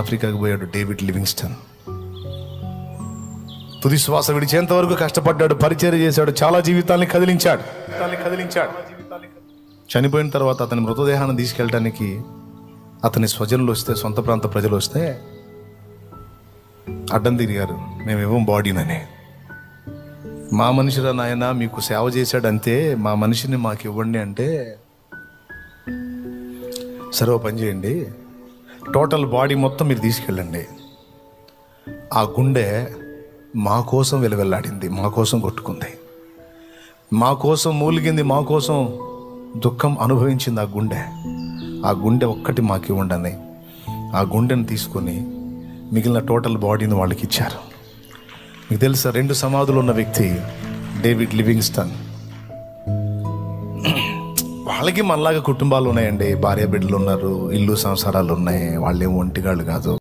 ఆఫ్రికాకు పోయాడు David Livingstone. తుది శ్వాస విడిచేంత వరకు కష్టపడ్డాడు, పరిచర్య చేశాడు, చాలా జీవితాల్ని కదిలించాడు. చనిపోయిన తర్వాత అతని మృతదేహాన్ని తీసుకెళ్ళడానికి అతని స్వజనులు వస్తే, సొంత ప్రాంత ప్రజలు వస్తే అడ్డం తిరిగారు. మేము ఇవ్వం బాడీనని. మా మనిషిరా నాయన, మీకు సేవ చేశాడంతే, మా మనిషిని మాకు ఇవ్వండి అంటే, సరే ఓ పని చేయండి, టోటల్ బాడీ మొత్తం మీరు తీసుకెళ్ళండి. ఆ గుండె మా కోసం వెలువెల్లాడింది, మా కోసం కొట్టుకుంది, మా కోసం మూలిగింది, మా కోసం దుఃఖం అనుభవించింది. ఆ గుండె ఒక్కటి మాకు ఇవ్వండి. ఆ గుండెని తీసుకొని మిగిలిన టోటల్ బాడీని వాళ్ళకి ఇచ్చారు. మీకు తెలుసా, 2 సమాధులు ఉన్న వ్యక్తి డేవిడ్ లివింగ్స్టన్. వాళ్ళకి మనలాగా కుటుంబాలు ఉన్నాయండి, భార్య బిడ్డలు ఉన్నారు, ఇల్లు సంసారాలు ఉన్నాయి, వాళ్ళేమో ఒంటిగాళ్ళు కాదు.